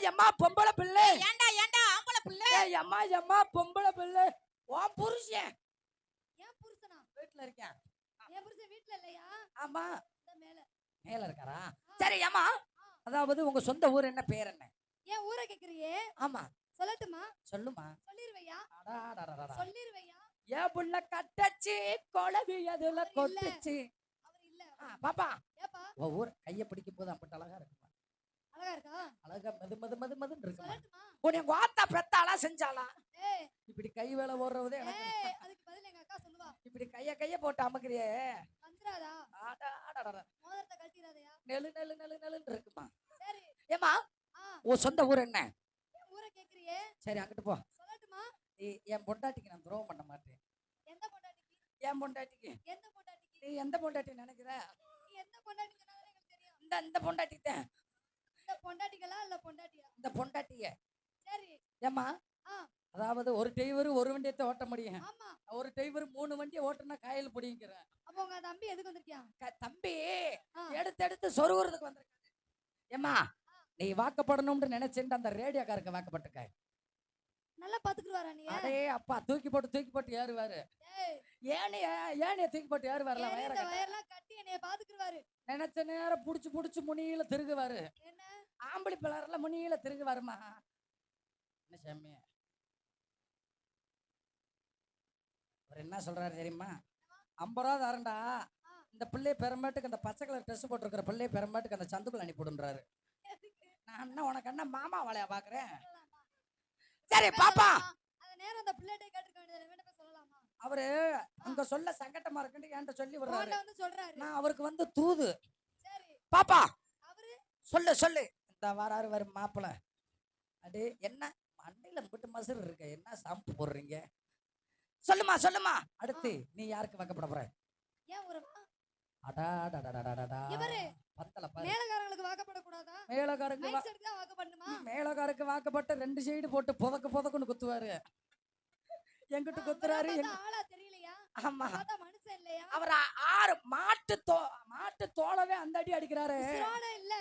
எம்மா பொம்பளை பிள்ளை. ஏண்டா ஆம்பளை பிள்ளை. எம்மா பொம்பளை பிள்ளை. ஓ புருஷன். ஏன் புருஷனா? வீட்ல இருக்கேன். என் புருஷன் வீட்ல இல்லையா? ஆமா. மேல இருக்காரா? சரி அம்மா, அதாவது உங்க சொந்த ஊர் என்ன, பேர் என்ன? ஏன் ஊரை கேக்குறியே? ஆமா. சொல்லட்டுமா? சொல்லுமா. சொல்லிருவையா? சொல்லிருவையா? ஏன் புள்ள கட்டச்சி கொலவி அதுல கொட்டுச்சு. அவர் இல்ல. பாப்பா. ஏப்பா? உன் ஊர் கைய பிடிக்கும் போது அப்படி அழகா இருக்குமா? அழகா இருக்கா? அழகா மது இருக்குமா? சொல்லட்டுமா? உன்னை வாத்தா பெத்தாளா செஞ்சாளா? ஏய், இப்படி கை வேலை ஓடுறதே எனக்கு. ஏய், அதுக்கு பதில் எங்க அக்கா சொல்லுவா. இப்படி கைய போட்டு அமக்குறியே. வந்துராதா? மோதிரத்தை கழட்டிராதயா? நெலு இருக்குமா? சரி. ஏமா, உன் சொந்த ஊர் என்ன? ஊரை கேக்குறியே? சரி அங்கிட்டு போ. சொல்லட்டுமா? என் பொண்டாட்டிக்கு நான் துரோகம் பண்ண மாட்டேன். எந்த பொண்டாட்டிக்கு? என் பொண்டாட்டிக்கு. எந்த பொண்டாட்டிக்கு? நீ எந்த பொண்டாட்டி நினைக்கிற? நீ எந்த பொண்டாட்டி சொன்னாலும் எனக்கு தெரியும். இந்த பொண்டாட்டி தான். இந்த பொண்டாட்டிகளா இல்ல பொண்டாட்டியா? இந்த பொண்டாட்டியே. சரி. ஏமா, அதாவது ஒரு டிரைவர் ஒரு வண்டியத்தை ஓட்ட முடியும். ஆமா. ஒரு டிரைவர் 3 வண்டியை ஓட்டுனா காயல் பிடிங்கிறேன். அப்ப உங்க தம்பி எதுக்கு வந்திருக்கியா? தம்பி எடுத்து சொருகுறதுக்கு வந்திருக்காங்க. ஏமா, நீ வாக்கப்படணும்னு நினைச்சேன் அந்த ரேடியோக்காரருக்கு வாக்கப்பட்டுக்க. நல்லா பாத்துக்குவாரா நீ? அடே அப்பா, தூக்கி போட்டு ஏறுவாரு. ஏனிய தூக்கி போட்டு ஏறுவார்ல, வயர்லாம் கட்டி என்னைய பாத்துக்குவாரு. நினைச்ச நேரம் புடிச்சு முனியில திருகுவாரு. என்ன ஆம்பளி பிள்ளைல முனியில திருகுவாருமா. என்ன சாமி அவர் என்ன சொல்றாரு தெரியுமா? 50 ரூபா தரண்டா, இந்த பிள்ளைய பெருமாட்டுக்கு அந்த பச்சை கலர் ட்ரெஸ் போட்டிருக்கிற பிள்ளைய பெருமாட்டுக்கு அந்த சந்துக்குள்ள அனுப்பிடுன்றாரு. நான் என்ன உனக்கு என்ன மாமா வாழையா பாக்குறேன்? சரி பாப்பா, அந்த நேரம் அந்த பிள்ளைட்ட கேட்டிருக்க வேண்டியது வேணா சொல்லலாமா? அவரு அங்க சொல்ல சங்கட்டமா இருக்குன்னு என்கிட்ட சொல்லி விடுறாரு. வந்து சொல்றாரு. நான் அவருக்கு வந்து தூது. சரி பாப்பா, அவரு சொல்லு இந்த வாராரு வரும் மாப்பிள. அடே என்ன மண்டையில முட்டு மசர் இருக்க, என்ன சாம்பு போடுறீங்க? சொல்லுமா. அடுத்து நீ யாருக்கு வாக்கப்பட போற? ஏன் ஊரமா? அடாடாடாடாடாடா. இவரு பத்தல பாரு. மேலகாரங்களுக்கு வாக்கப்பட கூடாதா? மேலகாரருக்கு வாக்கப்படணுமா? மேலகாரருக்கு வாக்கப்பட்ட 2 சைடு போட்டு புதக்குன்னு குத்துவாரு. எங்கிட்ட குத்துறாரு. ஆளா தெரியலையா? ஆமா. பார்த்தா மனுஷன் இல்லையா? அவர் 6 மாட்டு தோலவே அந்த அடி அடிக்கிறாரு. உசுரோட இல்ல.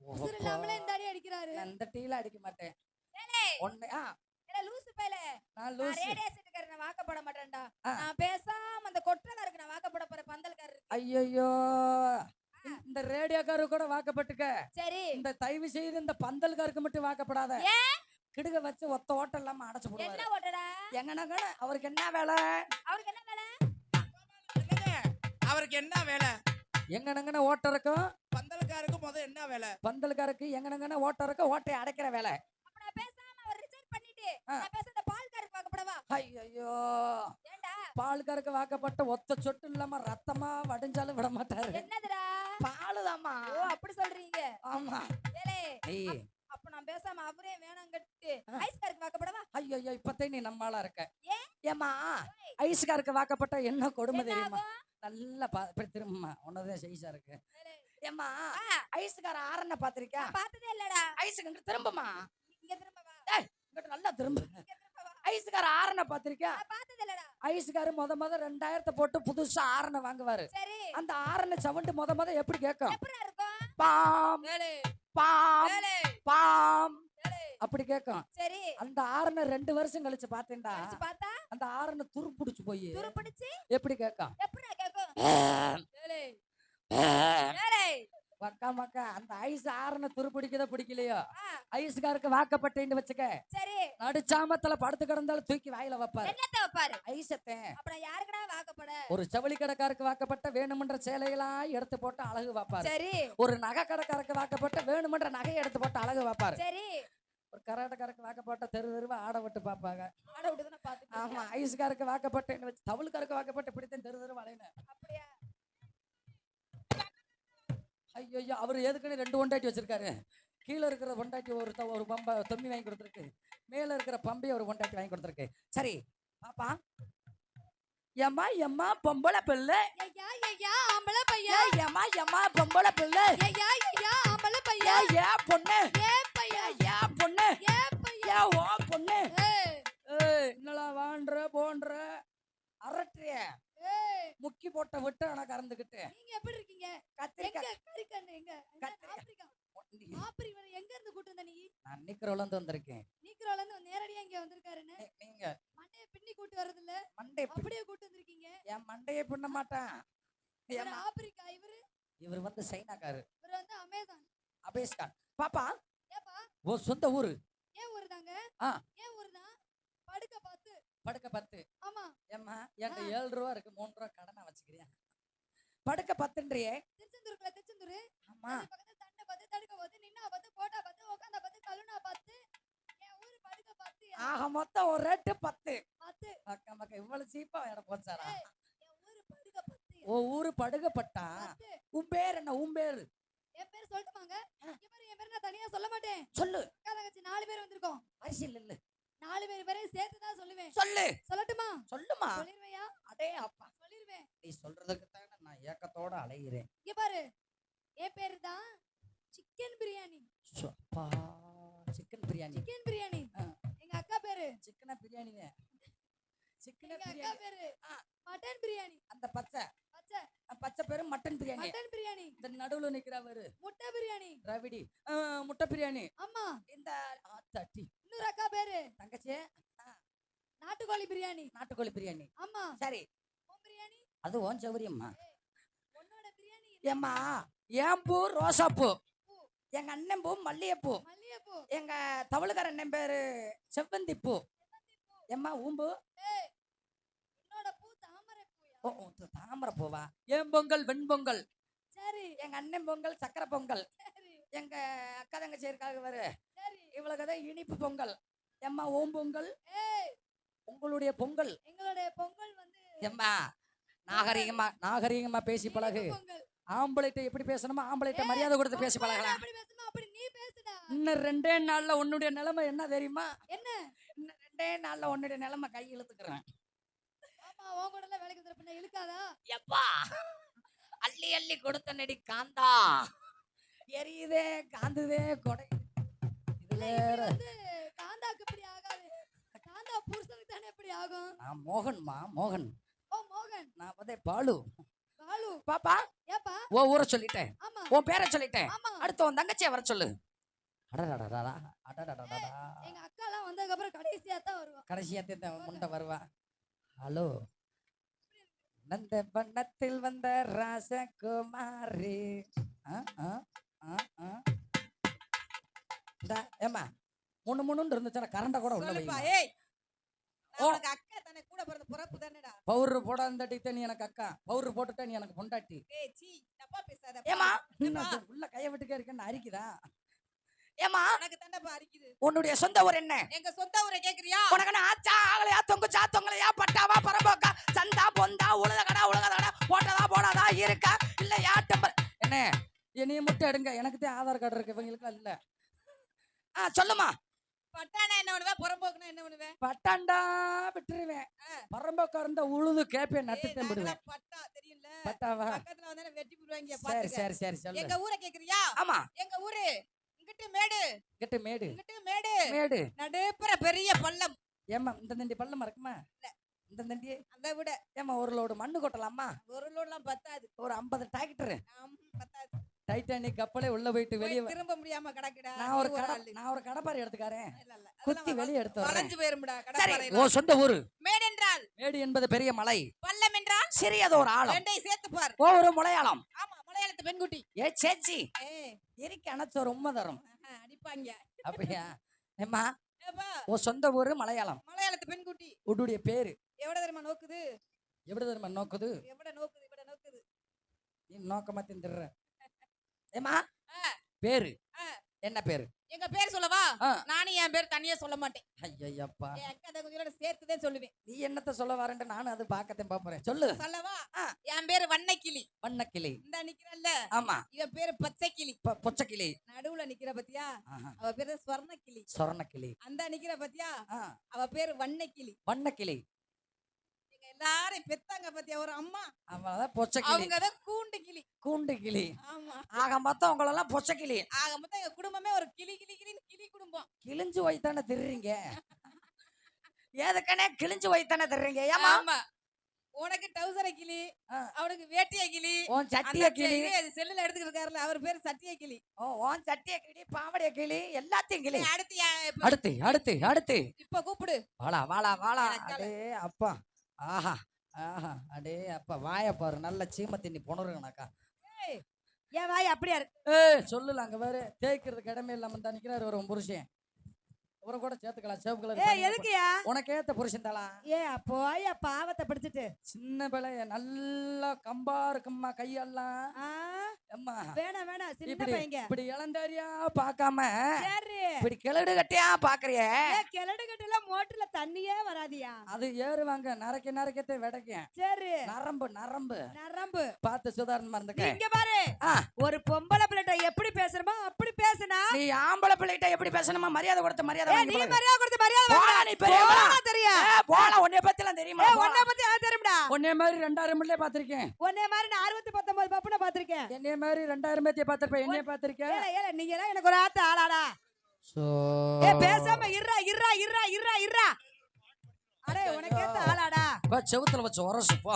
உசுர் இல்லாமலே இந்த அடி அடிக்கிறாரு. அந்த டீல அடிக்க மாட்டேன். ஒண்ணே லூசு பையல. நான் லூசு. ரேடியோ செட்டுக்காரர் நான் வாக்கப்பட மாட்டேன்டா. நான் பேசாம அந்த கொட்டக்காரருக்கு நான் வாக்கப்பட போற பந்தல்காரர். ஐயோ, இந்த ரேடியோக்காரரு கூட வாக்கப்பட்டுக்க. சரி. இந்த தயவு செய்து இந்த பந்தல்காருக்கு மட்டும் வாக்கப்படாத. ஏன்? கிடுக வச்சு ஒத்த ஓட்டம் இல்லாம அடைச்சு போடுவாரு. என்ன ஓட்டடா? எங்கனங்க அவருக்கு என்ன வேலை? அவருக்கு என்ன வேலை? அவருக்கு என்ன வேலை? எங்கனங்கன ஓட்டறக்கும் பந்தல்காருக்கு முத என்ன வேலை? பந்தல்காருக்கு எங்கனங்கன ஓட்டறக்கும் ஓட்டை அடைக்கிற வேலை. அப்ப நான் பேசாம அவர் ரிசைன் பண்ணிட்டு நான் பேச அந்த பால்காரருக்கு வாக்கப்படவா? ஐயோ, ஏண்டா? பால்காரருக்கு வாக்கப்பட்ட ஒத்த சொட்டு இல்லாம ரத்தமா வடிஞ்சாலும் விட மாட்டாரு. என்னதுடா? பாலுதாம்மா. ஓ அப்படி சொல்றீங்க. ஆமா. ஏலே அப்ப நான் பேசாம அவரே வேணாங்கட்டு ஐஸ்காரருக்கு வாக்கப்படவா? ஐயோ, இப்பத்தே நீ நம்மாளா இருக்க. ஏமா, ஐஸ்காரருக்கு வாக்கப்பட்ட என்ன கொடுமை தெரியுமா? நல்லா இப்படி திரும்பமா உன்னதான் சைஸா இருக்கு. ஏமா, ஐஸ்கார ஆரன பாத்திருக்கியா? பார்த்ததே இல்லடா. ஐஸ்க்கு திரும்பமா. இங்க திரும்பவா? டேய் இங்க நல்லா திரும்ப. ஐஸ்கார ஆரன பாத்திருக்கியா? பார்த்ததே இல்லடா. ஐஸ்கார முத 2000 போட்டு புதுசா ஆரன வாங்குவாரு. சரி. அந்த ஆரன சவுண்ட் முத எப்படி கேட்கும்? எப்படி இருக்கும்? பாம் பாம் அப்படி கேட்கும். சரி. அந்த ஆரன 2 வருஷம் கழிச்சு பாத்தேன்டா. பார்த்தா அந்த ஆரன துருப்பிடிச்சு போய் துருப்பிடிச்சு எப்படி கேட்கும்? எப்படி கேட்கும்? மக்கா அந்த ஐஸ் ஆரன துருப்பிடிக்கதோ பிடிக்கலையோ, ஐஸ்காருக்கு வாக்கப்பட்டேன்னு வச்சுக்க. சரி. நடுச்சாமத்துல படுத்து கிடந்தாலும் தூக்கி வாயில வைப்பாரு. என்னத்த வைப்பாரு? ஐசத்தை. அப்புறம் யாருக்குடா வாக்கப்பட? ஒரு ஜவுளி கடைக்காரருக்கு வாக்கப்பட்ட வேணுமன்ற சேலையெல்லாம் எடுத்து போட்டு அழகு வைப்பாரு. சரி. ஒரு நகை கடைக்காரருக்கு வாக்கப்பட்ட வேணுமன்ற நகையை எடுத்து போட்டு அழகு வைப்பாரு. சரி. ஒரு கராட்டக்காரருக்கு வாக்கப்பட்ட தெருவா ஆட விட்டு பாப்பாங்க. ஆட விட்டு தான பாத்து. ஆமா. ஐஸ்காருக்கு வாக்கப்பட்டேன்னு வச்சு தவுளுக்காரருக்கு வாக்கப்பட்ட இப்படித்தான் தெருவா அலையணும். அப்படியா? ஐயோ, அவரு எதுக்குன்னு 2 பொண்டாட்டி வச்சிருக்காரு. கீழே இருக்கிற பொண்டாட்டி ஒரு பம்ப தொம்மி வாங்கி கொடுத்துருக்கு. மேல இருக்கிற பம்பை ஒரு பொண்டாட்டி வாங்கி கொடுத்துருக்கு. சரி பாப்பா, எம்மா பொம்பளை பிள்ளை. ஆம்பளை பையன். எம்மா பொம்பளை பிள்ளை. ஆம்பளை பையன். ஏ பொண்ணு. பையன். பொண்ணு. பையன். ஓ பொண்ணு. என்னடா வான்ற போன்ற அரட்றிய முக்கி போட்ட விட்டு ஆனா கறந்துகிட்டு. நீங்க எப்படி இருக்கீங்க? கத்திரிக்காய் கறிக்கண்ணு எங்க? ஆப்பிரிக்கா. எங்க இருந்து கூட்டு வந்த நீ? நான் நிக்கிறோல இருந்து வந்திருக்கேன். நீக்ரோல இருந்து நேரடியா இங்க வந்திருக்காருன்னு நீங்க மண்டைய பின்னி கூட்டி வரது இல்ல, மண்டை அப்படியே கூட்டி வந்திருக்கீங்க. என் மண்டையை பின்ன மாட்டான். இவரு ஆப்பிரிக்கா, இவர் வந்து சைனாக்காரு. இவரு வந்து அமேசான். அபேஸ்கான். பாப்பா ஏப்பா ஓ சொந்த ஊரு. ஏன் ஊரு தாங்க? ஆ. ஏன் ஊருனா படுக்க பார்த்து. படுக்க 10. ஆமா. ஏம்மா என்கிட்ட 7 ரூபா இருக்கு, 3 ரூபா கடனா வச்சுக்கிறியா? படுக்க 10ன்றியே. திருச்செந்தூருக்குள்ள திருச்செந்தூரு. ஆமா. அது பக்கத்துல தண்டை பார்த்து, தடுக்க பார்த்து, நின்னா பார்த்து, போட்டா பார்த்து, உட்காந்தா பார்த்து, கழுனா பார்த்து. என் ஊரு படுக்க பார்த்து. ஆக மொத்தம் ஒரு ரேட்டு 10. பார்த்து. அக்கா மக்கா இவ்வளவு சீப்பா எனக்கு போச்சாரா? ஏய், என் ஊரு படுக்க பார்த்து. ஓ ஊரு படுகப்பட்டா. பார்த்து. உன் பேர் என்ன? உன் பேரு என் பேர் சொல்லட்டுமாங்க? இங்க பாரு, என் பேர் நான் தனியா சொல்ல மாட்டேன். சொல்லு. அக்கா தங்கச்சி 4 பேர் வந்திருக்கோம். அரசியல் இல்ல. 4 பேர் பேரையும் சேர்த்து தான் சொல்லுவேன். சொல்லு. சொல்லட்டுமா? சொல்லுமா. சொல்லிருவேயா? அடே அப்பா, சொல்லிருவேன். நீ சொல்றதுக்கு தானே நான் ஏக்கத்தோட அலைகிறேன். இங்க பாரு, என் பேரு தான் சிக்கன் பிரியாணி. அப்பா, சிக்கன் பிரியாணி. சிக்கன் பிரியாணி. ஆ. எங்க அக்கா பேரு சிக்கன பிரியாணிங்க. சிக்கன எங்க அக்கா பிரியாணி. பேரு மட்டன் பிரியாணி. அந்த பச்சை பச்சை பச்சை பேரு மட்டன் பிரியாணி. மட்டன் பிரியாணி. இந்த நடுவுல நிக்கிறவரு முட்டை பிரியாணி. ரவிடி. முட்டை பிரியாணி. அம்மா, இந்த தட்டி இன்னொரு அக்கா பேரு தங்கச்சி நாட்டுக்கோழி பிரியாணி. நாட்டுக்கோழி பிரியாணி. அம்மா, சரி, உன் பிரியாணி. அது ஓன் சௌரியம்மா. உன்னோட பிரியாணி ஏம்மா ஏன் பூ ரோசாப்பூ, எங்க அண்ணன் பூ மல்லிகைப்பூ, மல்லிகைப்பூ. எங்க தவளுக்கார அண்ணன் பேரு செவ்வந்தி பூ. ஏம்மா ஊம்பு. ஏய், என்னோட பூ தாமரை பூயா? ஓ தாமரை பூவா? ஏன் பொங்கல் வெண்பொங்கல். சரி எங்க அண்ணன் பொங்கல் சக்கரை பொங்கல். சரி எங்க அக்கா தங்கச்சி இருக்காங்க பாரு, சரி. இவளுக்கு தான் இனிப்பு பொங்கல். ஏம்மா ஓம் பொங்கல். ஏய், உங்களுடைய பொங்கல். எங்களுடைய பொங்கல் வந்து ஏம்மா நாகரிகமா நாகரிகமா பேசி பழகு. இனிப்பு பொங்கல். ஆம்பளைட்ட எப்படி பேசணுமோ ஆம்பளைட்ட மரியாதை கொடுத்து பேசி பொங்கல் பழகலாம். அப்படி பேசணும், அப்படி நீ பேசுடா. இன்னும் 2 நாள்ல உன்னுடைய நிலைமை என்ன தெரியுமா? என்ன? இன்னும் 2 நாள்ல உன்னுடைய நிலைமை கை இழுத்துக்கிறேன். ஆமா, உன் கூட எல்லாம் வேலைக்கு வந்துற பின்ன இழுக்காதா? எப்பா அள்ளி அள்ளி கொடுத்த நடி காந்தா, எரியுதே காந்துதே கொடை. இது இல்ல, வேற. இப்படி வந்து காந்தாக்கு இப்படி ஆகாது. காந்தா புருஷனுக்கு தானே இப்படி ஆகும். நான் மோகன்மா, மோகன். ஓ மோகன். நான் வந்து பாலு. பாலு. பாப்பா ஏப்பா? உன் ஊரை சொல்லிட்டேன், ஆமா உன் பேரை சொல்லிட்டேன். ஆமா. அடுத்து உன் தங்கச்சியை வர சொல்லு. அடடடடடா, அடடடடடா. எங்க அக்கா எல்லாம் வந்ததுக்கு அப்புறம் கடைசியா தான் வருவான். கடைசியா முண்டை வருவா. ஹலோ, நந்த பண்ணத்தில் வந்த ராசகுமாரி. ஏமா முன்னு இருந்துச்சுன்னா கரண்ட கூட உள்ள சொல்லுப்பா. வைங்க. ஏய், நான் உனக்கு அக்கா தானே, கூட பிறந்த பிறப்பு தானேடா. பவுடர் போடாந்தட்டிட்ட நீ எனக்கு அக்கா, பவுடர் போட்டுட்டா நீ எனக்கு பொண்டாட்டி. ஏய் சீ, தப்பா பேசாத. ஏமா ஏம்மா? உள்ள கைய விட்டுக்கே இருக்கேன்னு அரிக்குதா? ஏமா உனக்கு தானேப்பா அரிக்குது. உன்னுடைய சொந்த ஊர் என்ன? எங்க சொந்த ஊரை கேக்குறியா? உனக்கு என்ன ஆச்சா ஆகலையா, தொங்குச்சா தொங்கலையா, பட்டாவா பரம்போக்கா, சந்தா பொந்தா, உலகடா உலகடா, போட்டதா போடாதா, இருக்கா இல்ல யாட்டம் என்ன? நீ முட்டை எடுங்க, எனக்கு தான் ஆதார் கார்டு இருக்கு, இவங்களுக்கு இல்ல. சொல்லுமா. பட்டானா என்ன பண்ணுவ, புறம்போக்குனா என்ன பண்ணுவ? பட்டாண்டா விட்டுருவேன். பரம்போக்கா இருந்தா உழுது கேப்பே நட்டுட்டேன் விடுவேன். பட்டா தெரியும்ல, பட்டாவா? பக்கத்துல வந்தானே வெட்டி போடுவாங்க. சரி பாத்துக்க. சரி சரி சொல்லு. எங்க ஊரை கேக்குறியா? ஆமா, எங்க ஊரு இங்கிட்டு மேடு, கிட்ட மேடு. இங்கிட்டு மேடு, மேடு. நடுப்புற பெரிய பள்ளம். ஏமா இந்த தண்டி பள்ளமா இருக்குமா? இந்த தண்டி அதை விட ஏமா ஒரு லோடு மண்ணு கொட்டலாமா? ஒரு லோட்லாம் பத்தாது. ஒரு 50 டிராக்டர் பத்தாது. டைட்டானிக் கப்பலே உள்ள போயிட்டு வெளியே போய் திரும்ப முடியாம கிடக்குடா. நான் ஒரு நீ கடை ஆளு. நான் ஒரு கடைப்பாரி எடுத்துக்காரேன், இல்ல, இல்ல. குத்தி அதெல்லாம் வெளியே எடுத்து வரேன். வளைஞ்சு போயிரும்டா சரி, கடற்கரையில. ஓ சொந்த ஊரு. மேடு என்றால் மேடு என்பது பெரிய மலை, பள்ளம் என்றால் சிறியது ஒரு ஆழம். ரெண்டையும் சேர்த்து பார். ஓ ஒரு மலையாளம். ஆமா, மலையாளத்து பெண்குட்டி. ஏ சேச்சி ஏய், எரிக்க அணைச்சோர் உண்மை தரும். அடிப்பாங்க. அப்படியா? ஏம்மா ஏப்பா, ஓ சொந்த ஊரு மலையாளம். மலையாளத்து பெண்குட்டி. உன்னுடைய பேரு எவ்வளவு தெரியுமா நோக்குது? எப்படி தெரியுமா நோக்குது? எவ்வளவு நோக்குது, இவ்வளவு நோக்குது. நீ நோக்கமா தின்றுற. ஏம்மா ஆ. பேரு ஆ. என்ன பேரு? எங்க பேர் சொல்லவா? ஆ. நானும் என் பேர் தனியா சொல்ல மாட்டேன். ஐயப்பா, என் அக்கா தங்கச்சியோட சேர்த்துதான் சொல்லுவேன். நீ என்னத்த சொல்ல வரேன்ட்டு நானும் அது பாக்கத்தான் பாப்பறேன். சொல்லு. சொல்லவா? ஆ. என் பேரு வண்ணக்கிளி. வண்ணக்கிளி. இந்த நிக்கிறல்ல, ஆமா, இவன் பேரு பச்சைக்கிளி. பொச்சக்கிளி. நடுவுல நிக்கிற பத்தியா, ஆஹா. அவ பேரு ஸ்வர்ணக்கிளி. சொர்ணக்கிளி. அந்த நிக்கிற பத்தியா, ஆ, அவ பேரு வண்ணக்கிளி. வண்ணக்கிளி. எங்க எல்லாரும் பெத்தாங்க பத்தியா ஒரு அம்மா, அவதான் பொச்சக்கிளி. அவங்கதான் கூண்டு கிளி. கூண்டு கிளி. ஆமா, ஆக மொத்தம் உங்களெல்லாம் பொச்சக்கிளி. ஆக மொத்தம் எங்க குடும்பமே ஒரு கிளி கிளி கிளின்னு கிளி குடும்பம். கிழிஞ்சு வைத்தானே திருறீங்க. ஏதுக்கனே கிழிஞ்சு வைத்தானே திருறீங்க. ஏமா ஆமா, உனக்கு டவுசரை கிளி ஆ. அவனுக்கு வேட்டிய கிளி உன் சட்டிய கிளி செல்லுல எடுத்துக்கிட்டு இருக்காருல அவர் பேரு சட்டிய கிளி உன் சட்டிய கிளி பாவடைய கிளி எல்லாத்தையும் கிளி அடுத்து அடுத்து அடுத்து அடுத்து இப்ப கூப்பிடு வாழா வாழா வாழா எனக்கு அடே அப்பா ஆஹா ஆஹா அடே அப்பா வாய பாரு நல்ல சீம தின்னி புணருங்கனாக்கா ஏன் வாய் அப்படியா இருக்கு சொல்லல அங்க வேற தேய்க்கிறதுக்கு இடமே இல்லாம தான் நிக்கிறாரு ஒரு உன் புருஷன் அவரை கூட சேர்த்துக்கலாம் சேவ் ஏய் கலர் எதுக்குயா உனக்கு ஏத்த புருஷன் தாளா ஏ போயா பாவத்தை பிடிச்சிட்டு சின்ன பிள்ளைய நல்லா கம்பா இருக்கும்மா கையெல்லாம் ஆ, அம்மா வேணாம் வேணாம் சின்ன இப்படி பையங்க இப்படி இளந்தாரியா பார்க்காம சரி இப்படி கிளடு கட்டியா பாக்குறிய ஏ கிளடு கட்டுல மோட்டர்ல தண்ணியே வராதியா அது ஏறுவாங்க நரைக்கத்தை விடைக்க சரி நரம்பு நரம்பு நரம்பு பார்த்து சுதாரணமா இருந்துக்க இங்க பாரு ஆ. ஒரு பொம்பளை பிள்ளைட்ட எப்படி பேசுறமோ அப்படி பேசுனா நீ ஆம்பளை பிள்ளைகிட்ட எப்படி பேசணுமா மரியாதை கொடுத்து மரியாதை ஏ வாங்கி நீ பழகு. மரியாதை கொடுத்து மரியாதை போடா, வாங்க. நீ பெரியவளா? போடா, தெரியா போல உன்னைய பத்தி எல்லாம் தெரியுமா ஏ உன்னை பத்தி எனக்கு தெரியும்டா உன்னைய மாதிரி 2000 மில்லே பாத்திருக்கேன் உன்னை மாதிரி நான் 619 பப்புன பாத்திருக்கேன் என்னைய மாதிரி 2000 பேத்திய பாத்திருப்பேன் என்னைய பாத்திருக்கேன் ஏல ஏல நீங்க எல்லாம் எனக்கு ஒரு ஆத்த ஆளாடா ஏ பேசாம இருடா இருடா இருடா இருடா இருடா அடே உனக்கு ஏத்த ஆளாடா செவுத்துல வச்சு உரசு போ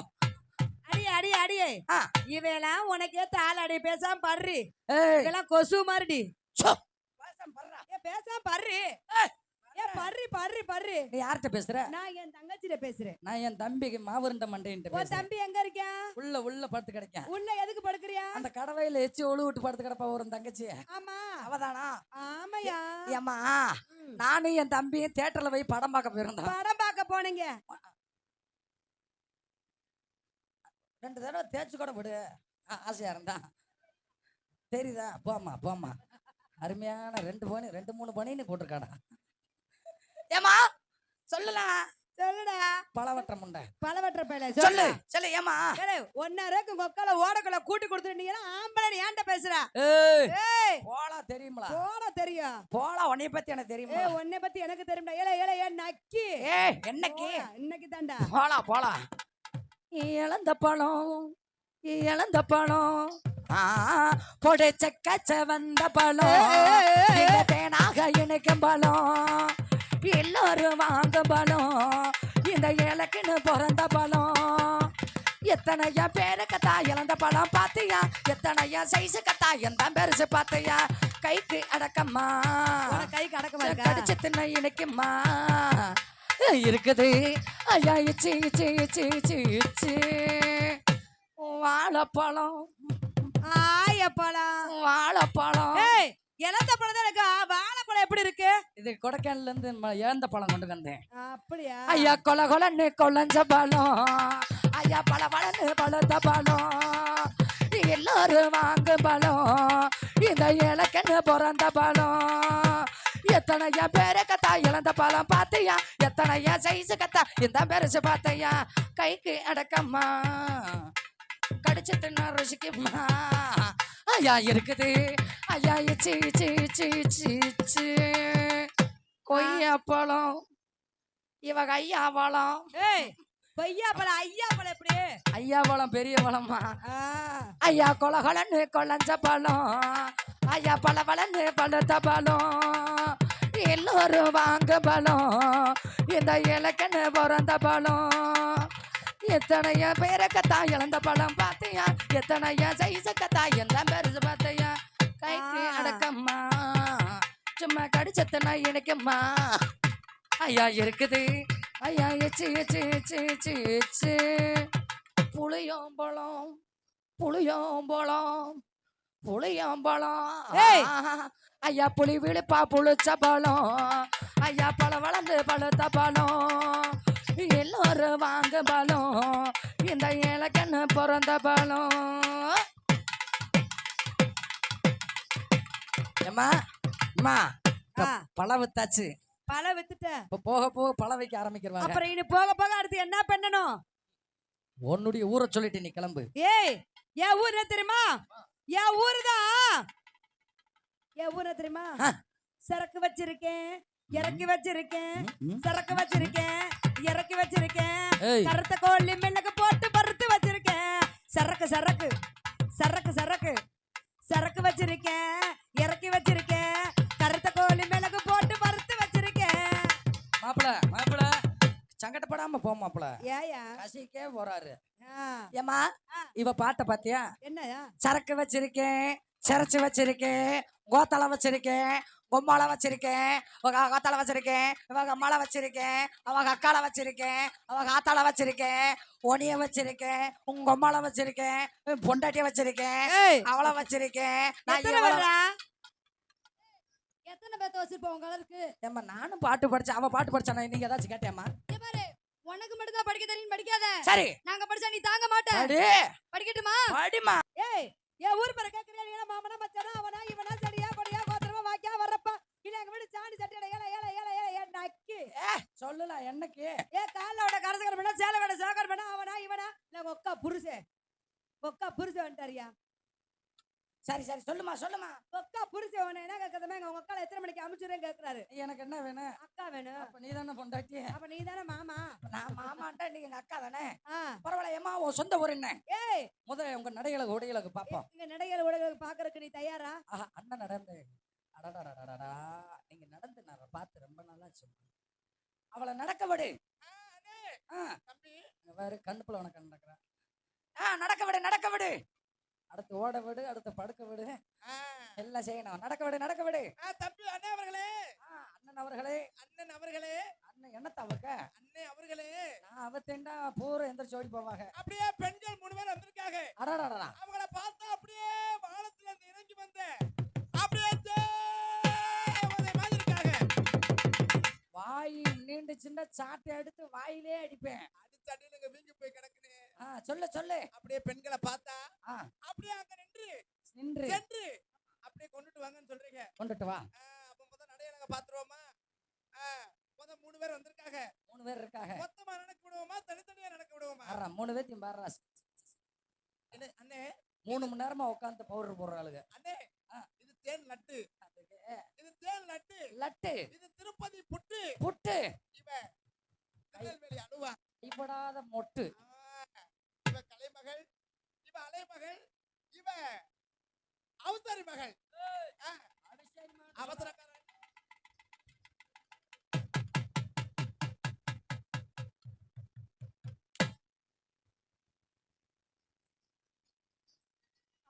அடியே அடியே அடியே ஆ. இவெல்லாம் உனக்கு ஏத்த ஆளாடி பேசாம பர்றி ஏய் இதெல்லாம் கொசு மாதிரிடி சோ. ஏ பேசாம பர்றி ஏ பர்றி பர்றி பர்றி நீ யார்கிட்ட பேசுற நான் என் தங்கச்சிட்ட பேசுறேன் நான் என் தம்பிக்கு மாவுருண்ட மண்டைன்ட்டு உன் பேசுறேன் தம்பி எங்க இருக்கான் உள்ள படுத்து கிடைக்கேன் உள்ள எதுக்கு படுக்கிறியா அந்த கடவையில எச்சி ஒழு விட்டு படுத்து கிடப்பா ஒரு தங்கச்சி ஆமா அவதானா ஆமையா ஏம்மா ம். நானும் என் தம்பியும் தியேட்டர்ல போய் படம் பார்க்க போயிருந்தோம் படம் பார்க்க போனீங்க 2 தடவை தேய்ச்சி கூட விடு ஆசையா இருந்தா தெரியுதா போம்மா போம்மா அருமையான 2 3 பணின்னு போட்டிருக்காடா ஏமா சொல்லலாம் சொல்லுடா பழவற்ற முண்டை பழவற்ற பையல சொல்லு சொல்லு ஏமா ஒன்னாருக்கு கொக்கால ஓடக்குள்ள கூட்டி கொடுத்துட்டீங்கன்னா ஆம்பளை ஏன்ட்ட பேசுற ஏய் ஏய் போலா தெரியுங்களா போட தெரியும் போலா உன்னைய பத்தி எனக்கு தெரியுமா ஏய் உன்னை பத்தி எனக்கு தெரியும்டா ஏல ஏல ஏ நக்கி ஏய் என்னைக்கு போடா, இன்னைக்கு தான்டா போலா இழந்த பழம் பொடிச்ச கச்ச வந்த பழம் இந்த தேனாக இணைக்கும் பழம் எல்லாரும் வாங்கும் பழம் இந்த இலக்குன்னு பிறந்த பழம் எத்தனையா பேருக்கத்தா இழந்த பழம் பாத்தியா எத்தனையா சைஸு கத்தா எந்த பெருசு பாத்தியா கைக்கு அடக்கம்மா உனக்கு கைக்கு அடக்கமா இருக்கா கடிச்சு தின்ன இணைக்குமா இருக்குது ஐயா இச்சி இச்சி இச்சி இச்சி இச்சி வாழைப்பழம் வாழைப்பழம் ஏய் இலந்த பழம் தான் இருக்கு வாழைப்பழம் எப்படி இருக்கு இது கொடைக்கானல்ல இருந்து ஏந்த பழம் கொண்டு வந்தேன் அப்படியா ஐயா கொலன்னு கொலஞ்ச பழம் ஐயா பழன்னு பழுத்த பழம் எல்லாரும் வாங்கு பழம் இந்த இலக்கன்னு பிறந்த பழம் எத்தனையா பேரை கத்தா இழந்த பழம் பார்த்தியா எத்தனையா சைஸு கத்தா இந்த பெருசு பார்த்தையா கைக்கு அடக்கம்மா கடிச்சு தின்ன ருசிக்குமா ஐயா இருக்குது ஐயா இச்சி இச்சி இச்சி இச்சி இச்சி கொய்யா பழம் இவங்க ஐயா பழம் ஏய் கொய்யா பழம் ஐயா பழம் எப்படி ஐயா பழம் பெரிய பழமா ஆ, ஐயா கொலன்னு கொலஞ்ச பழம் ஐயா பழன்னு பழுத்த பழம் எல்லோரும் வாங்க பழம் இந்த இலக்கன்னு பிறந்த பழம் எத்தனையா பேரக்கத்தா இழந்த பழம் பார்த்தியா எத்தனையா சைசக்கத்தா எந்த பெருசு பார்த்தையா கைக்கு அடக்கம்மா சும்மா கடிச்சத்தனா இணைக்கம்மா ஐயா இருக்குது ஐயா எச்சு எச்சு எச்சு எச்சு எச்சு புளியம்பழம் ஏய். ஐயா புளி விழுப்பா புளிச்ச பழம் ஐயா பழம் வளர்ந்து பழுத்த பழம் எல்லோரும் வாங்க பழம் இந்த இலக்கன்னு பிறந்த பழம் ஏம்மா அம்மா ஆ. பழம் வித்தாச்சு பழம் வித்துட்டேன் இப்ப போக போக பழம் வைக்க ஆரம்பிக்கிறவாங்க அப்புறம் இனி போக போக அடுத்து என்ன பண்ணணும் உன்னுடைய ஊரை சொல்லிட்டு நீ கிளம்பு ஏய் என் ஊர் என்ன தெரியுமா என் ஊரு தான் என் ஊர் என்ன தெரியுமா ஆ. சரக்கு வச்சிருக்கேன் இறக்கி வச்சிருக்கேன் ம். சரக்கு வச்சிருக்கேன் இறக்கி வச்சிருக்கேன் ஏய். கருத்த கோழி மிளகு போட்டு பருத்து வச்சிருக்கேன் சரக்கு சரக்கு சரக்கு சரக்கு சரக்கு வச்சிருக்கேன் இறக்கி வச்சிருக்கேன் கருத்த கோழி மிளகு போட்டு பருத்து வச்சிருக்கேன் மாப்பிள சங்கடப்படாம பேசாம போமாப்ல ஏயா கசிக்கே போறாரு. ஆ, ஏமா ஆ. இவ பாட்ட பாத்தியா? என்னயா சரக்கு வச்சிருக்கேன், சிரச்சு வச்சிருக்கேன், கோத்தலை வச்சிருக்கேன், பொம்மால வச்சிருக்கேன், காத்தால வச்சிருக்கேன், இவங்க அம்மால வச்சிருக்கேன், அவங்க அக்கால வச்சிருக்கேன், அவங்க ஆத்தால வச்சிருக்கேன், ஒனிய வச்சிருக்கேன், உங்க அம்மால வச்சிருக்கேன், பொண்டாட்டிய வச்சிருக்கேன், ஏய் அவளை வச்சிருக்கேன். நான் எத்தனை எவ்வளவு- பேரா எத்தனை பேத்த வச்சிருப்போம் உங்க கலருக்கு ஏம்மா நானும் பாட்டு படிச்சேன், அவ பாட்டு படிச்சானா? நீங்க ஏதாச்சும் கேட்டேம்மா? பாரு உனக்கு மட்டும் தான் படிக்க தெரியும் படிக்காத சரி நாங்க படிச்சா நீ தாங்க மாட்ட படி படிக்கட்டுமா படிமா. ஏய் என் ஊர் பேர கேக்குறியா நீ மாமனா மச்சானா அவனா இவனா சரியா படியா கோத்திரமா வாக்கியா வர்றப்ப இல்ல எங்க வீடு சாணி சட்டையில ஏல ஏல ஏல ஏல ஏ நக்கி சொல்லலாம் என்னக்கு ஏ காலோட கரசகர பண்ணா சேலோட சாகர் பண்ணா அவனா இவனா இல்ல ஒக்கா புருஷே வந்துட்டாரியா சரி சரி சொல்லுமா சொல்லுமா. ஒக்கா புருஷே உன என்ன கேக்குறதுமே உங்க அக்கால எத்தனை மணிக்கு அமுச்சுறேன்னு கேக்குறாரு எனக்கு என்ன வேணும்? அக்கா வேணும் அப்ப நீ தானே பொண்டாட்டி. அப்ப நீ தானே மாமா நான் மாமான்ட்டா நீங்க எங்க அக்கா தானே. ஆ பரவாயில்ல ஏமா உன் சொந்த ஊர் என்ன? ஏய் முதல்ல உங்க நடைகளுக்கு உடைகளுக்கு பாப்போம். இங்க நடைகள் உடைகளுக்கு பாக்குறதுக்கு நீ தயாரா ஆஹா அண்ணன் நடந்து அடடடடடா நீங்க நடந்து நான் பார்த்து ரொம்ப நாளா சொல்றேன். அவளை நடக்க விடு. இங்க பாரு கண்ணுக்குள்ள உனக்கு நடக்கிறேன். நடக்க விடு நடக்க விடு. அடுத்து ஓட விடு, அடுத்து படுக்க விடு, எல்லாம் செய்யணும். நடக்க விடு நடக்க விடு. தம்பி அண்ணே அவர்களே, அண்ணன் அவர்களே, அண்ணன் அவர்களே, அண்ணன் என்னத்த அவக்க? அண்ணே அவர்களே, நான் அவத்தேண்டா பூரா எந்திரிச்சு ஓடி போவாங்க. அப்படியே பெண்கள் 3 பேர் வந்திருக்காங்க. அடடடடா அவங்கள பார்த்தா அப்படியே வானத்துல இருந்து இறங்கி வந்த அப்படியே தேவதை மாதிரி இருக்காங்க. வாய் நீண்டு சின்ன சாட்டை எடுத்து வாயிலே அடிப்பேன். அடிச்சு அடினுங்க வீங்கி போய் கிடக்குனே. சொல்லு சொல்லு. அப்படியே பெண்களை பார்த்தா அப்படியே அங்க நின்று சென்று அப்படியே கொண்டுட்டு வாங்கன்னு சொல்றீங்க. கொண்டுட்டு வா. அப்ப முதல்ல நடையலங்க பாத்துருவோமா? முத 3 பேர் வந்திருக்காங்க. 3 பேர் இருக்காங்க. மொத்தமா நடக்க விடுவோமா தனித்தனியா நடக்க விடுவோமா? 3 பேத்தையும் பாடுறா. அண்ணே 3 மணி நேரமா உட்காந்து பவுடர் போடுற ஆளுங்க. அண்ணே இது தேன் லட்டு, இது தேன் லட்டு, லட்டு, இது திருப்பதி புட்டு, புட்டு, இவ திருநெல்வேலி அலுவா, இப்படாத மொட்டு, இவ கலைமகள், இவ அலைமகள், இவ அவசரி மகள், அவசரக்காரன்.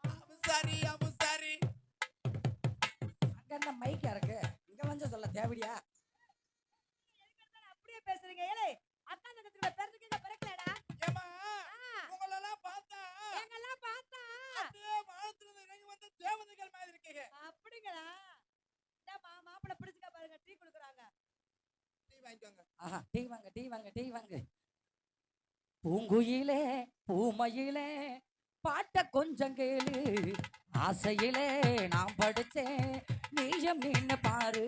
அவசரி அவசரி. அங்க என்ன மைக்கா இருக்கு? இங்க வந்து சொல்ல தேவையா? அப்படியே பேசுறீங்க ஏலே அக்கா தங்கச்சியோட பேருக்கு இந்த பிறக்கலடா ஏமா உங்களெல்லாம் பார்த்தா எங்கெல்லாம் பார்த்தா அப்படியே வானத்துல இருந்து இறங்கி வந்த தேவதைகள் மாதிரி இருக்கீங்க. அப்படிங்களா இந்த மாப்பிளை பிடிச்சுக்க பாருங்க டீ குடுக்குறாங்க. டீ வாங்கிக்கோங்க. டீ வாங்க டீ வாங்க டீ வாங்க. பூங்குயிலே பூமையிலே பாட்ட கொஞ்சம் கேளு, ஆசையிலே நான் படிச்சேன் நீயும் நின்னு பாரு.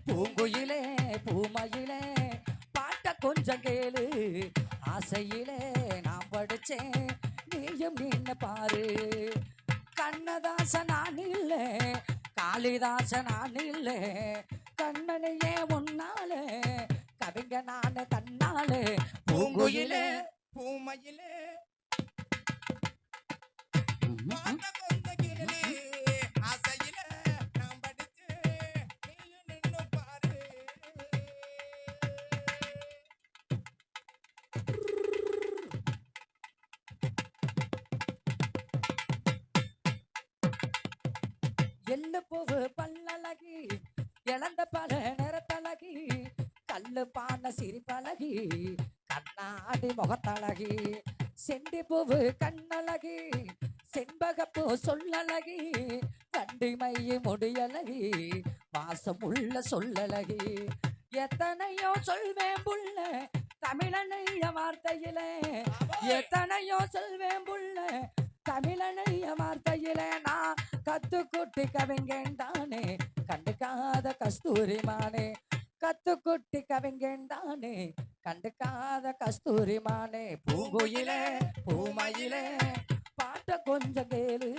பூங்குயிலே பூமையிலே பாட்ட கொஞ்சம் கேளு, ஆசையிலே நான் படிச்சேன் நீயும் நின்னு பாரு. கண்ணதாச நான் இல்லை, காளிதாச நான் இல்லை, கண்ணனையே முன்னாலே கவிங்க நானு தன்னாலே. பூங்குயிலே பூமையிலே பாட்ட கொஞ்சம் கேளு, ஆசையிலே நான் படிச்சேன் நீயும் நின்னு பாரு. எள்ளு பூவு பல்லழகி, இழந்த பல நிறத்தழகி, கல்லு பான சிரிப்பழகி, கண்ணாடி முகத்தழகி, செண்டி பூவு கண்ணழகி, செண்பகப்பூ சொல்லழகி, வண்டி மைய முடியழகி, வாசமுள்ள சொல்லழகி. எத்தனையோ சொல்வேன் புள்ள தமிழனைய வார்த்தையிலே, எத்தனையோ சொல்வேன் புள்ள தமிழனைய வார்த்தையிலே. நான் கத்துக்குட்டி கவிஞன் தானே கண்டுக்காத கஸ்தூரிமானே, கத்துக்குட்டி கவிஞன் தானே கண்டுக்காத கஸ்தூரிமானே. பூங்குயிலே பூமையிலே பாட்ட கொஞ்சம் கேளு,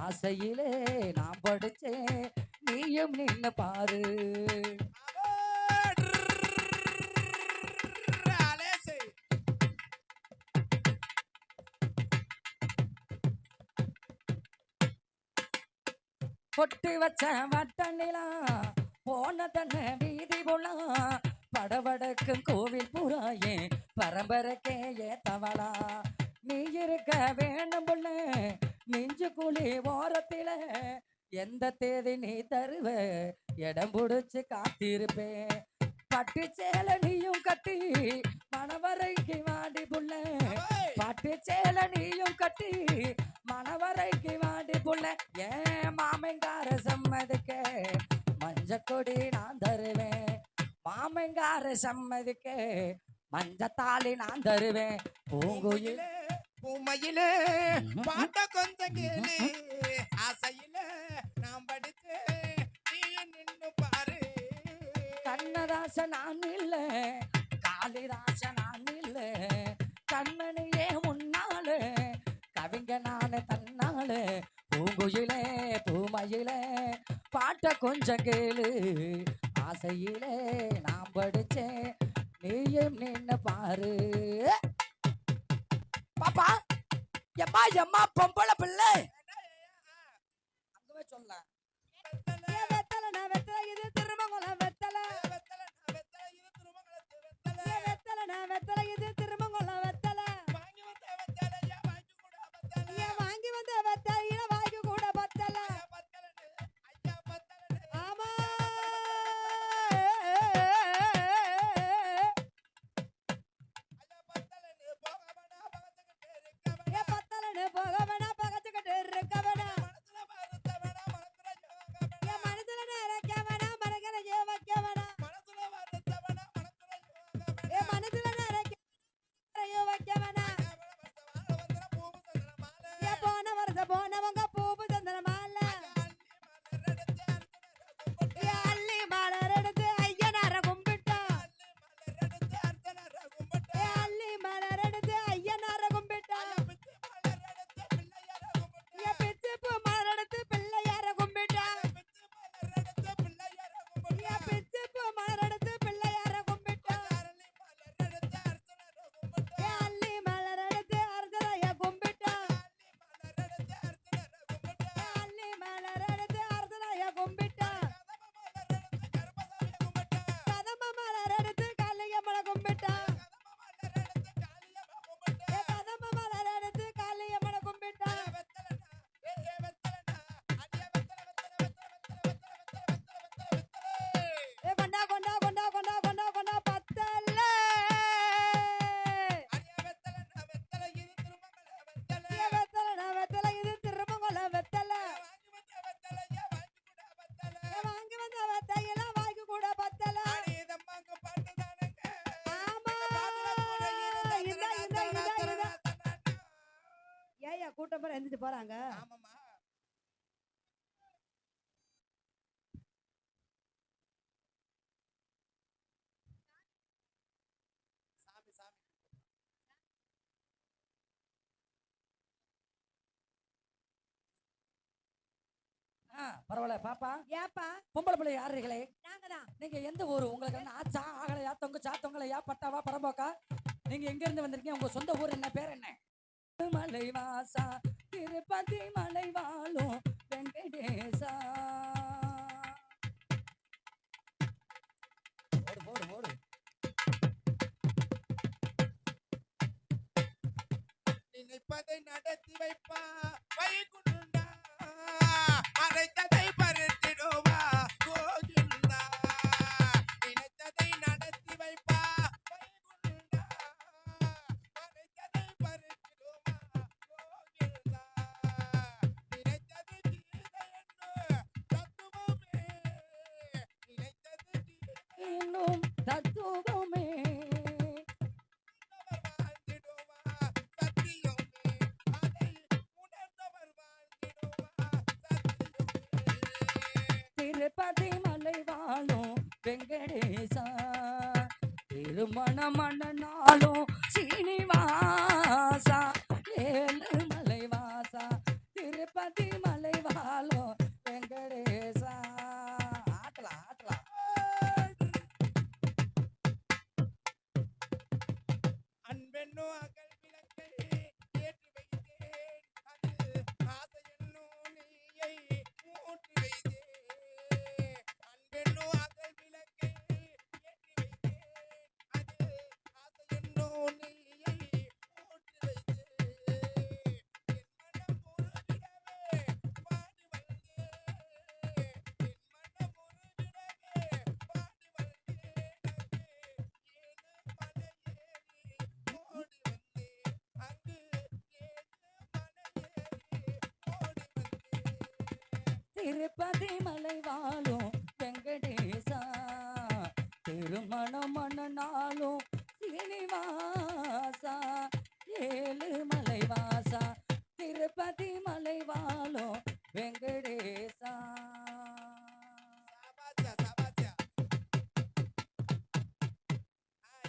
ஆசையிலே நான் படிச்சேன் நீயும் நின்னு பாரு. அலேசே. பொட்டு வச்ச வட்டணிலா போன தன்ன வீதி போலாம், வடவடக்கும் கோவில் புறாயே பரம்பரைக்கே ஏத்தவளா நீ இருக்க வேணும் புள்ள மிஞ்சு குழி ஓரத்தில எந்த தேதி நீ தருவ இடம் புடிச்சு காத்திருப்பேன் பட்டு சேல நீயும் கட்டி மணவரைக்கு வாடி புள்ள பட்டு சேல நீயும் கட்டி மணவரைக்கு வாடி புள்ள ஏன் மாமங்கார சம்மதிக்க மஞ்ச கொடி நான் தருவேன் மாமங்கார சம்மதிக்க மஞ்சத்தாலி நான் தருவேன் பூங்குயில் பூமையில பாட்ட கொஞ்சம் கேளு ஆசையில நாம் படிச்சு நீயும் நின்னு பாரு கண்ணதாச நான் இல்ல காளிதாச நான் இல்ல கண்ணனையே முன்னால கவிங்க நானு தன்னால பூங்குயிலே பூமையிலே பாட்ட கொஞ்சம் கேளு ஆசையிலே நான் படிச்சேன் நீயும் நின்னு பாரு பாப்பா எம்மா எம்மா பொம்பளை பிள்ளை அங்கவே சொல்ல வெத்தலை நான் வெத்தலை இது திருமங்கலம் வெத்தலை வெத்தலை நான் வெத்தலை இது திருமங்கலம் வெத்தலை வாங்கி வந்த வெத்தலையில வாங்கி கூட பத்தலை ஆமா பத்தலன்னு போக வேணா பகச்சுக்கிட்டு இருக்க வேணா என் மனசுல நினைக்க வேணா மனக்கரையே வைக்க வேணா என் மனசுல நினைக்க வைக்க வேணா என் போன வருஷம் போனவங்க பூப்பு சந்திர மாலை அள்ளி மலர் எடுத்து ஐயனார கும்பிட்டா அள்ளி மலர் எடுத்து ஐயனார கும்பிட்டா பிச்சு பூ மலர் எடுத்து பிள்ளையார கும்பிட்டா பிச்சு பூ மலர் எடுத்து பிள்ளையார கும்பிட்டா அள்ளி மலர் எடுத்து அர்ச்சனைய கும்பிட்டா அள்ளி மலர் எடுத்து அர்ச்சனைய கும்பிட்டா கதம்ப மலர் எடுத்து காளியம்மனை கும்பிட்டா கதம்ப மலர் எடுத்து காளியம்மனை கும்பிட்டா கொண்டா கொண்டா கொண்டா கொண்டா கொண்டா கொண்டா பத்தல்ல வெத்தலை நான் வெத்தலை இது திருமங்கலம் வெத்தலை வாங்கி வந்த வெத்தையில வாங்கி கூட பத்தலை ஆமா ஏயா கூட்டம் பேர் எந்திரிச்சு போறாங்க பரவாயில்ல பாப்பா ஏப்பா பொம்பளை பிள்ளை யாருகளே நாங்கதான் நீங்க எந்த ஊரு உங்களுக்கு என்ன ஆச்சா ஆகலையா தொங்குச்சா தொங்கலையா பட்டாவா பரம்போக்கா நீங்க எங்க இருந்து வந்திருக்கீங்க உங்க சொந்த ஊர் என்ன பேர் என்ன மலைவாசா திருப்பதி மலை வாழும் வெங்கடேசா ஓடு ஓடு ஓடு நினைப்பதை நடத்தி வைப்பா வைகுண்டா அரைத்ததை பறித்திடுவா கோகிந்தா நினைத்ததை நடத்தி வைப்பா வைகுண்டா அரைத்ததை பறித்திடுவா கோகிந்தா நினைத்தது கீதை என்று தத்துவமே நினைத்தது கீதை இன்னும் தத்துவமே திருப்பதி மலை வாழும் வெங்கடேசா திருமண மன்னனாலும் சீனிவாசா ஏழு மலை வாசா திருப்பதி மலை வாழும் வெங்கடேசா ஆட்டலாம் ஆட்டலாம் அன்பென்னோ அகல் விளக்கை ஏற்றி வைத்தேன் அதில் ஆசை என்னும் நெய்யை ஊற்றி வைத்தேன் அன்பென்னோ அகல் விளக்கை ஏற்றி வைத்தேன் திருப்பதி மலை வாழும் வெங்கடேசா திருமணம் மணனாலும் சீனிவாசா ஏழு மலை வாசா திருப்பதி மலை வாழும் வெங்கடேசா. சாபாத்தியா சாபாத்தியா.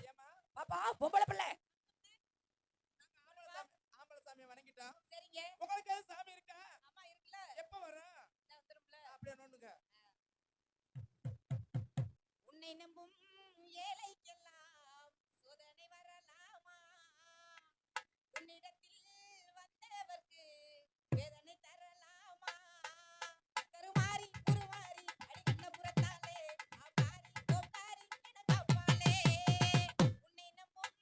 ஏமா பாப்பா பொம்பளை பிள்ளை ஆம்பளை சாமியை வணங்கிட்டோம். சரிங்க. உங்களுக்கு எதுவும் சாமி இருக்கா? அம்மா இருக்குல்ல. எப்ப வரும்? அப்படியே நோண்டுங்க. உன்னை நம்பும் ஏழைக்கெல்லாம் சோதனை வரலாமா? உன்னிடத்தில் வந்தவர்க்கு வேதனை தரலாமா? கருமாறி உருமாறி அடிக்கண்ணபுரத்தாலே ஆமாரி கோமாரி கிடக்காப்பாலே. உன்னை நம்பும்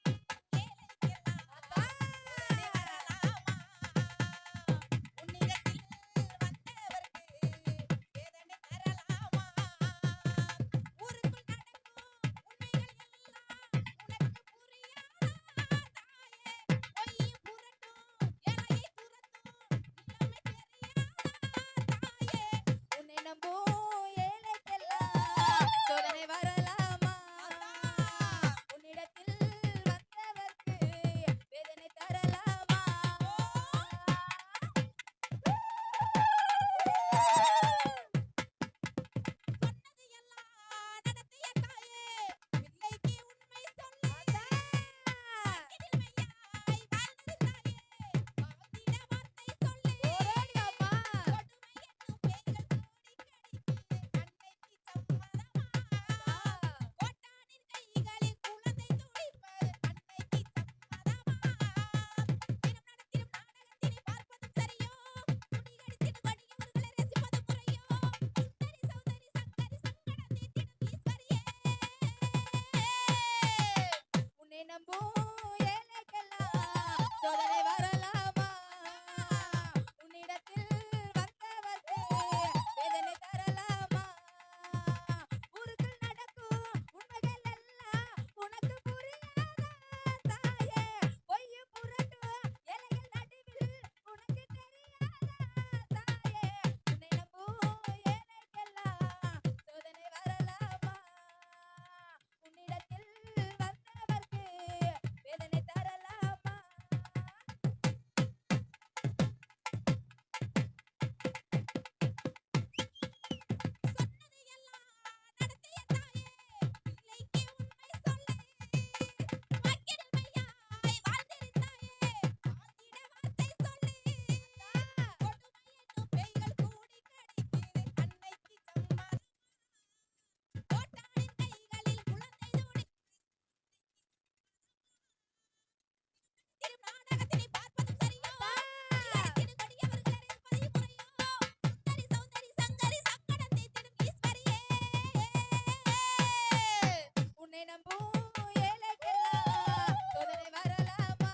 ஏழைக்கெல்லாம் சோதனை வரலாமா? உன்னிடத்தில் வந்தவர்க்கு வேதனை தரலாமா? ஊருக்குள் நடக்கும் உண்மைகள் எல்லாம் உனக்கு புரியாதா தாயே? பொய் புரட்டும் எலையை துரத்தும் நிலைமை தெரியாதா தாயே? உன்னை நம்பும் ஏழைக்கெல்லாம் சோதனை வரலாமா? உன்னிடத்தில் வந்தவர்க்கு வேதனை தரலாமா? சொன்னது எல்லாம் நடத்திய தாயே, பிள்ளைக்கு உண்மை சொல்லு. இதில் மெய்யாய் வாழ்ந்தது தாயே, வாழ்ந்திட வார்த்தை சொல்லு. கொடுமை என்னும் பேய்கள் கூடி கடித்து அன்னைக்கு சம்மதமா? கோட்டானின் கைகளில் குழந்தை துடிப்பது அன்னைக்கு சம்மதமா? தினம் நடத்திடும் நாடகத்தினை பார்ப்பதும் சரியோ? குடிகடித்திடும் வடியவர்களை ரசிப்பது முறையோ? சுந்தரி சௌந்தரி சங்கரி சங்கடம் தீர்த்திடும் ஈஸ்வரியே. உன்னை நம்பும் ஏழைக்கெல்லாம் சோதனை வரலாமா? உன்னிடத்தில் வந்தவர்க்கு வேதனை தரலாமா? ஊருக்குள் நடக்கும் உண்மைகள் எல்லாம் உனக்கு புரியாதா தாயே? பொய் புரட்டும் எலைகள் நடுவில் உனக்கு தெரியாதா தாயே? உன்னை நம்பும் ஏழைக்கெல்லாம் சோதனை வரலாமா? உன்னிடத்தில் வந்தவர்க்கு வேதனை தரலாமா? சொன்னது எல்லாம் நடத்திய தாயே, பிள்ளைக்கு உண்மை சொல்லு. வாக்கினில் மெய்யாய் வாழ்ந்திருந்தாயே, வாழ்ந்திட வார்த்தை சொல்லு. கொடுமை என்னும் பேய்கள் கூடி கடிக்குது அன்னைக்கு சம்மதமா? கோட்டானின் கைகளில் குழந்தை துடித்திடும் நாடகத்தினை பார்ப்பதும் சரியோ? குடிகடித்திடும் வடியவர்களை ரசிப்பது முறையோ? சுந்தரி சௌந்தரி சங்கரி சங்கடம் தீர்த்திடும் ஈஸ்வரியே. உன்னை நம்பும் ஏழைக்கெல்லாம் சோதனை வரலாமா?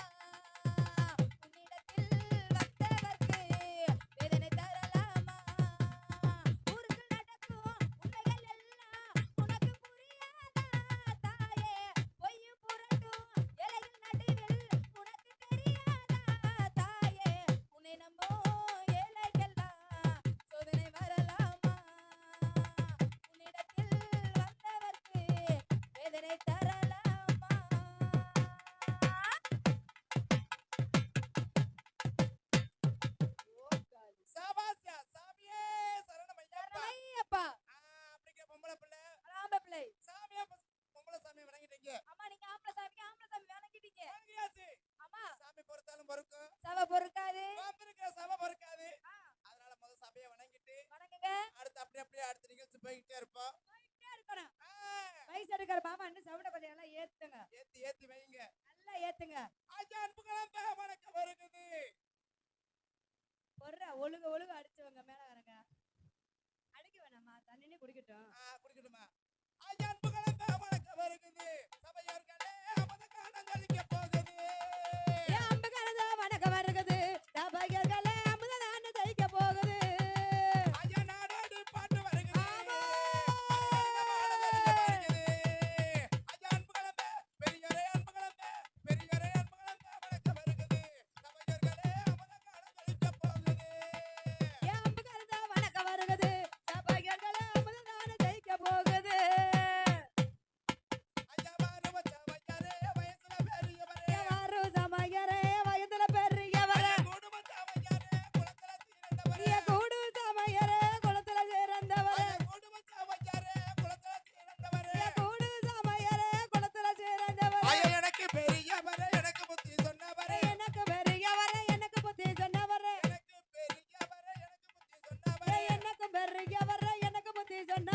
உன்னிடத்தில் வந்தவர்க்கு வேதனை தரலாமா? ஊருக்குள் நடக்கும் உண்மைகள் எல்லாம் உனக்கு புரியாதா தாயே? பொய் புரட்டும் எலைகள் நடுவில் உனக்கு தெரியாதா தாயே? உன்னை நம்பும் ஏழைக்கெல்லாம் சோதனை வரலாமா? உன்னிடத்தில் வந்தவர்க்கு வேதனை தரலாமா? சாபாத்தியா சாமியே சரணம் ஐயப்பா. ஐயப்பா, அப்படிங்க பொம்பளை பிள்ளை. ஆம்பளை பிள்ளை. சாமியே பொம்பளை சாமியை வணங்கிட்டீங்க. அம்மா நீங்க ஆம்பளை சாமி வணங்கிட்டீங்க. வணங்கியாச்சு. அம்மா சாமி பொறுத்தாலும் பொறுக்கும். சவ பொறுக்காது. பாத்திருக்கிற சபை பொறுக்காது. ஆ, அதனால முதல் சபையை வணங்கிட்டு வணங்குங்க. அடுத்து அப்படியே அடுத்த நிகழ்ச்சி போய்கிட்டே இருப்போம். போயிட்டே இருக்கணும். ஆ, வயசு எடுக்கிற மாமா இன்னும் சவுட கொஞ்சம் எல்லாம் ஏத்துங்க. ஏத்தி வைங்க. நல்லா ஏத்துங்க. ஐயா அன்புகளும் வணக்கம் வருகுது. பொர்ற ஒழுக அடிச்சவங்க மேல வரங்க. அடிக்க வேணாமா, தண்ணினே குடிக்கட்டும். குடிக்கணுமா? ஐயா அன்புகளும் வணக்கம் வருகுது. சபையோர்களே அமத காலம் கழிக்க போகுது. ஏன் அம்புகாரதா வணக்கம் வருகுது. சபையர்களே அமுததான தைக்க போகுது. ஐயா நாடோடி பாட்டு வருகுது. ஆமா. ஐயா அன்புகளும் பெரியவரே அன்புகளும் வணக்கம் வருகுது. சபையோர்களே அமத காலம் கழிக்க போகுது. ஏன் அம்புகாரதா வணக்கம் வருகுது. சொன்ன